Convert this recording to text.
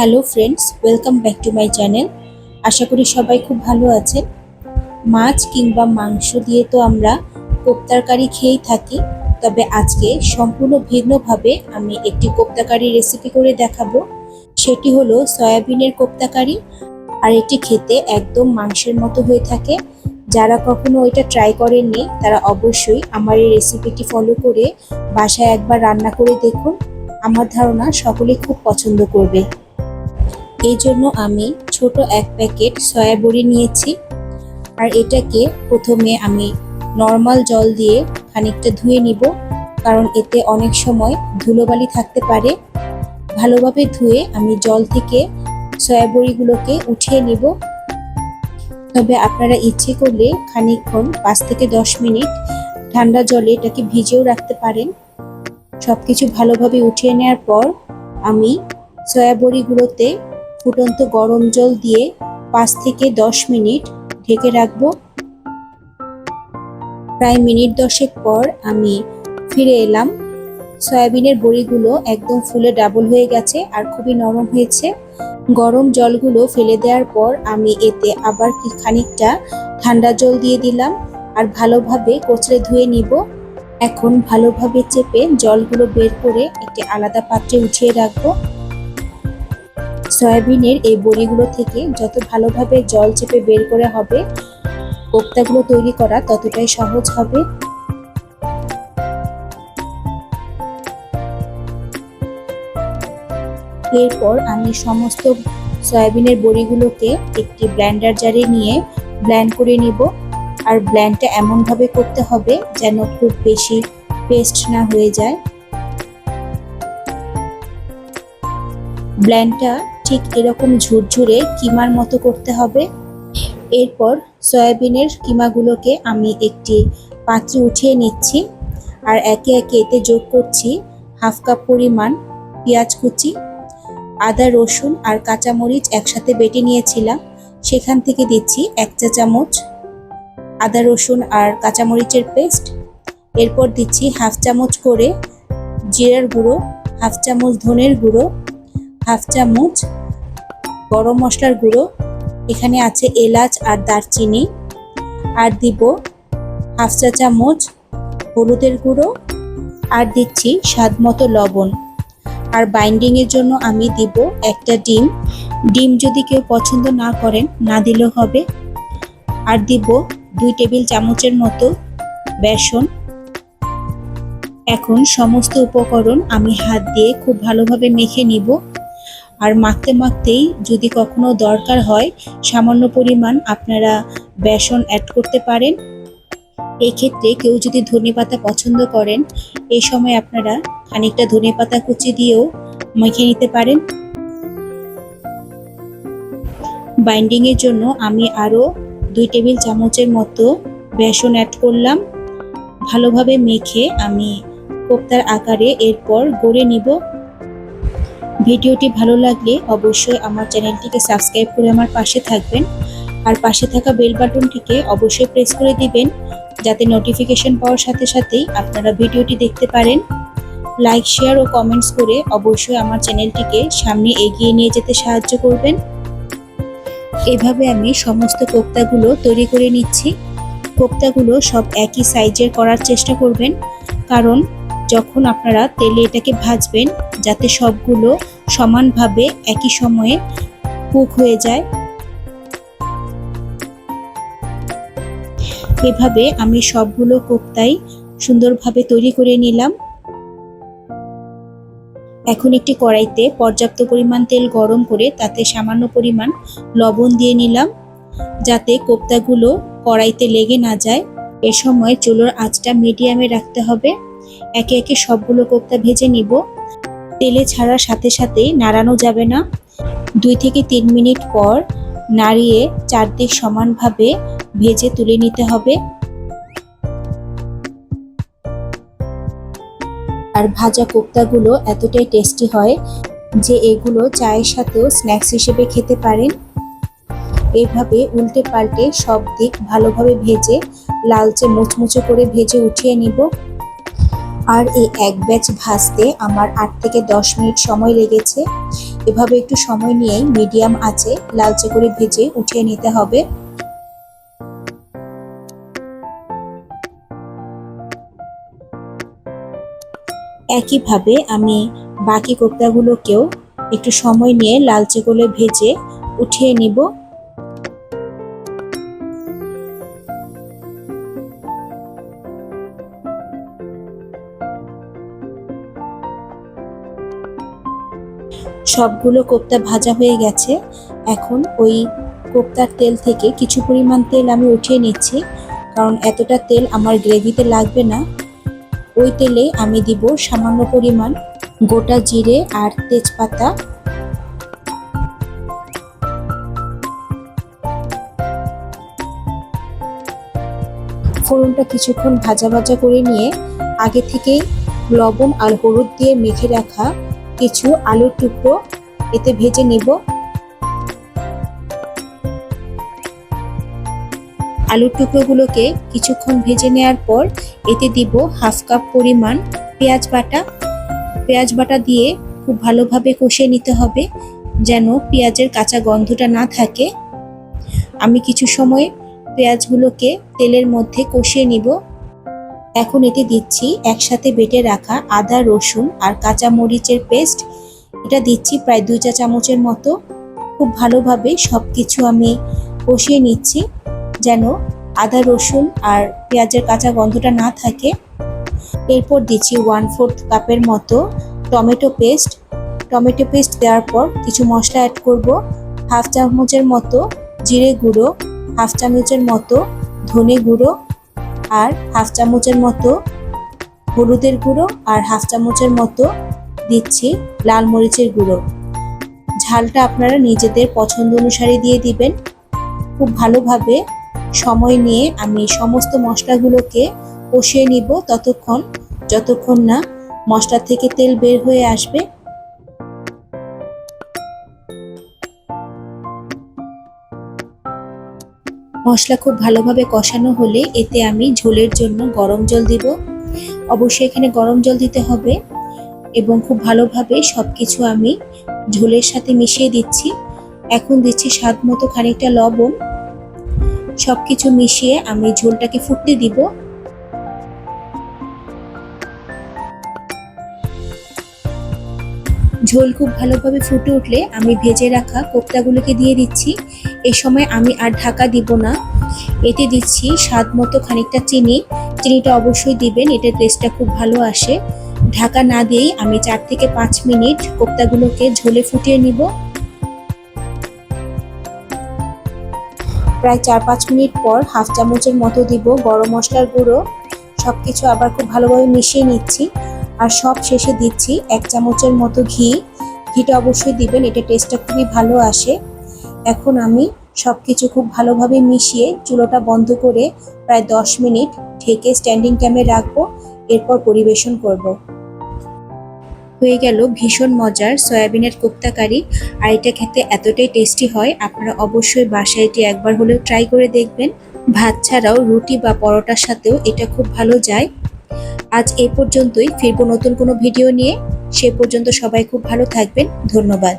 Hello friends, welcome back to my channel. আশা করি সবাই খুব ভালো আছেন। মাছ কিংবা মাংস দিয়ে তো আমরা কোপ্তার কারি খেয়েই থাকি, তবে আজকে সম্পূর্ণ ভিন্নভাবে আমি একটি কোপ্তা কারি রেসিপি করে দেখাবো। সেটি হলো সয়াবিনের কোপ্তা কারি, আর এটি খেতে একদম মাংসের মতো হয়ে থাকে। যারা কখনো এটা ট্রাই করেননি তারা অবশ্যই আমার এই রেসিপিটি ফলো করে বাসায় একবার রান্না করে দেখুন। আমার ধারণা সকলেই খুব পছন্দ করবে। এই জন্য আমি ছোট এক প্যাকেট সয়া বড়ি নিয়েছি, আর এটাকে প্রথমে আমি নর্মাল জল দিয়ে খানিকটা ধুয়ে নিব, কারণ এতে অনেক সময় ধুলোবালি থাকতে পারে। ভালোভাবে ধুয়ে আমি জল থেকে সয়া বড়িগুলোকে উঠিয়ে নিব। তবে আপনারা ইচ্ছে করলে খানিকক্ষণ 5 থেকে 10 মিনিট ঠান্ডা জলে এটাকে ভিজিয়েও রাখতে পারেন। সবকিছু ভালোভাবে উঠিয়ে নেওয়ার পর আমি সয়া বড়িগুলোতে ফুটন্ত গরম জল দিয়ে 5 থেকে 10 মিনিট ঢেকে রাখবো। প্রায় মিনিট 10 পর আমি ফিরে এলাম। সয়াবিনের বড়িগুলো একদম ফুলে ডাবল হয়ে গেছে আর খুবই নরম হয়েছে। গরম জলগুলো ফেলে দেওয়ার পর আমি এতে আবার খানিকটা ঠান্ডা জল দিয়ে দিলাম আর ভালোভাবে কচলে ধুয়ে নিব। এখন ভালোভাবে চেপে জলগুলো বের করে একটি আলাদা পাত্রে উঠিয়ে রাখবো। সয়াবিনের এই বড়িগুলো থেকে যত ভালোভাবে জল চেপে বের করে হবে, কোপ্তাগুলো তৈরি করা ততটাই সহজ হবে। এরপর আমি সমস্ত সয়াবিনের বড়িগুলোকে একটি ব্লেন্ডার জারে নিয়ে ব্লেন্ড করে নিব। আর ব্লেন্ডটা এমনভাবে করতে হবে যেন খুব বেশি পেস্ট না হয়ে যায়। ব্লেন্ডটা ঠিক এরকম ঝুরঝুরে কিমার মতো করতে হবে। এরপর সয়াবিনের কিমাগুলোকে আমি একটি পাত্রে উঠিয়ে নিচ্ছি, আর একে একে এতে যোগ করছি হাফ কাপ পরিমাণ পেঁয়াজ কুচি, আদা রসুন আর কাঁচামরিচ একসাথে বেটে নিয়েছিলাম, সেখান থেকে দিচ্ছি 1 চা চামচ আদা রসুন আর কাঁচামরিচের পেস্ট। এরপর দিচ্ছি হাফ চামচ করে জিরার গুঁড়ো, হাফ চামচ ধনের গুঁড়ো, হাফ চামচ গরম মশলার গুঁড়ো, এখানে আছে এলাচ আর দারচিনি, আর দিব হাফ চা চামচ হলুদের গুঁড়ো, আর দিচ্ছি স্বাদ মতো লবণ। আর বাইন্ডিং এর জন্য আমি দিব একটা ডিম। ডিম যদি কেউ পছন্দ না করেন না দিলেও হবে। আর দিব 2 টেবিল চামচের মতো বেসন। এখন সমস্ত উপকরণ আমি হাত দিয়ে খুব ভালোভাবে মেখে নিব। আর মাখতে মাখতেই যদি কখনো দরকার হয় সামান্য পরিমাণ আপনারা বেসন অ্যাড করতে পারেন। এই ক্ষেত্রে কেউ যদি ধনেপাতা পছন্দ করেন, এই সময় আপনারা খানিকটা ধনেপাতা কুচি দিয়েও মেখে নিতে পারেন। বাইন্ডিং এর জন্য আমি আরো 2 টেবিল চামচের মতো বেসন অ্যাড করলাম। ভালোভাবে মেখে আমি কোপ্তার আকারে এরপর গড়ে নিব। ভিডিওটি ভালো লাগলে অবশ্যই আমার চ্যানেলটিকে সাবস্ক্রাইব করে আমার পাশে থাকবেন, আর পাশে থাকা বেল বাটনটিকে অবশ্যই প্রেস করে দিবেন, যাতে নোটিফিকেশন পাওয়ার সাথে সাথেই আপনারা ভিডিওটি দেখতে পারেন। লাইক, শেয়ার ও কমেন্টস করে অবশ্যই আমার চ্যানেলটিকে সামনে এগিয়ে নিয়ে যেতে সাহায্য করবেন। এভাবে আমি সমস্ত কোপ্তাগুলো তৈরি করে নিচ্ছি। কোপ্তাগুলো সব একই সাইজের করার চেষ্টা করবেন, কারণ যখন আপনারা তেলে এটাকে ভাজবেন যাতে সবগুলো সমানভাবে একই সময়ে কুক হয়ে যায়। এভাবে আমি সবগুলো কোপ্তাই সুন্দরভাবে তৈরি করে নিলাম। এখন একটি কড়াইতে পর্যাপ্ত পরিমাণ তেল গরম করে তাতে সামান্য পরিমাণ লবণ দিয়ে নিলাম, যাতে কোপ্তাগুলো কড়াইতে লেগে না যায়। এ সময় চুলোর আঁচটা মিডিয়ামে রাখতে হবে। একে একে সবগুলো কোপ্তা ভেজে নিব। তেলে ছাড়ার সাথে সাথেই নাড়ানো যাবে না। 2 থেকে 3 মিনিট পর নাড়িয়ে চারদিক সমানভাবে ভেজে তুলে নিতে হবে। আর ভাজা কোপ্তাগুলো এতটাই টেস্টি হয় যে এগুলো চায়ের সাথেও স্ন্যাক্স হিসেবে খেতে পারেন। এইভাবে উল্টে পাল্টে সব দিক ভালোভাবে ভেজে লালচে মুচমুচে করে ভেজে উঠিয়ে নিব। আর এই এক ব্যাচ ভাজতে আমার 8 থেকে 10 মিনিট সময় লেগেছে। এভাবে একটু সময় নিয়েই মিডিয়াম আঁচে লালচে করে ভেজে উঠিয়ে নিতে হবে। একইভাবে আমি বাকি কোপ্তাগুলোকেও একটু সময় নিয়ে লালচে করে ভেজে উঠিয়ে নিব। সবগুলো কোপ্তা ভাজা হয়ে গেছে। এখন ওই কোপ্তার তেল থেকে কিছু পরিমাণ তেল আমি উঠিয়ে নিচ্ছি, কারণ এতটা তেল আমার গ্রেভিতে লাগবে না। ওই তেলে আমি দিব সামান্য পরিমাণ গোটা জিরে আর তেজপাতা। ফোড়নটা কিছুক্ষণ ভাজা ভাজা করে নিয়ে আগে থেকেই লবণ আর হলুদ দিয়ে মেখে রাখা কিছু আলুর টুকরো এতে ভেজে নিব। আলুর টুকরোগুলোকে কিছুক্ষণ ভেজে নেওয়ার পর এতে দিব হাফ কাপ পরিমাণ পেঁয়াজ বাটা। পেঁয়াজ বাটা দিয়ে খুব ভালোভাবে কষিয়ে নিতে হবে যেন পেঁয়াজের কাঁচা গন্ধটা না থাকে। আমি কিছু সময় পেঁয়াজগুলোকে তেলের মধ্যে কষিয়ে নিব। এখন এতে দিচ্ছি একসাথে বেটে রাখা আদা, রসুন আর কাঁচা মরিচের পেস্ট। এটা দিচ্ছি প্রায় 2 চা চামচের মতো। খুব ভালোভাবে সবকিছু আমি কষিয়ে নিচ্ছি যেন আদা, রসুন আর পেঁয়াজের কাঁচা গন্ধটা না থাকে। এরপর দিচ্ছি 1/4 কাপের মতো টমেটো পেস্ট। টমেটো পেস্ট দেওয়ার পর কিছু মশলা অ্যাড করব। হাফ চামচের মতো জিরে গুঁড়ো, হাফ চামচের মতো ধনে গুঁড়ো আর হাফ চামচের মতো হলুদের গুঁড়ো আর হাফ চামচের মতো দিচ্ছি লাল মরিচের গুঁড়ো। ঝালটা আপনারা নিজেদের পছন্দ অনুসারে দিয়ে দিবেন। খুব ভালোভাবে সময় নিয়ে আমি সমস্ত মশলাগুলোকে কষিয়ে নিব যতক্ষণ না মশলা থেকে তেল বের হয়ে আসবে। মশলা খুব ভালোভাবে কষানো হলে এতে আমি ঝোলের জন্য গরম জল দিব। অবশ্যই এখানে গরম জল দিতে হবে এবং খুব ভালোভাবে সবকিছু আমি ঝোলের সাথে মিশিয়ে দিচ্ছি। এখন দিচ্ছি স্বাদ মতো খানিকটা লবণ। সবকিছু মিশিয়ে আমি ঝোলটাকে ফুটতে দিব। ঝোল খুব ভালোভাবে ফুটে উঠলে আমি ভেজে রাখা কোপ্তাগুলোকে দিয়ে দিচ্ছি। এই সময় আমি আর ঢাকা দিব না। এতে দিচ্ছি স্বাদ মতো খানিকটা চিনি। চিনিটা অবশ্যই দিবেন, এটার টেস্টটা খুব ভালো আসে। ঢাকা না দিয়েই আমি 4 থেকে 5 মিনিট কোপ্তাগুলোকে ঝোলে ফুটিয়ে নিব। প্রায় 4-5 মিনিট পর হাফ চামচের মতো দিব গরম মশলার গুঁড়ো। সবকিছু আবার খুব ভালোভাবে মিশিয়ে নিচ্ছি আর সব শেষে দিচ্ছি 1 চামচের মতো ঘি। ঘিটা অবশ্যই দিবেন, এটা টেস্টটা খুবই ভালো আসে। এখন আমি সবকিছু খুব ভালোভাবে মিশিয়ে চুলোটা বন্ধ করে প্রায় 10 মিনিট ঢেকে স্ট্যান্ডিং টাইমে রাখবো। এরপর পরিবেশন করব। হয়ে গেল ভীষণ মজার সয়াবিনের কোপ্তা কারি। আর এটা খেতে এতটাই টেস্টি হয়, আপনারা অবশ্যই বাসায় এটি একবার হলেও ট্রাই করে দেখবেন। ভাত ছাড়াও রুটি বা পরোটার সাথেও এটা খুব ভালো যায়। আজ এই পর্যন্তই, ফিরবো নতুন কোনো ভিডিও নিয়ে। সে পর্যন্ত সবাই খুব ভালো থাকবেন। ধন্যবাদ।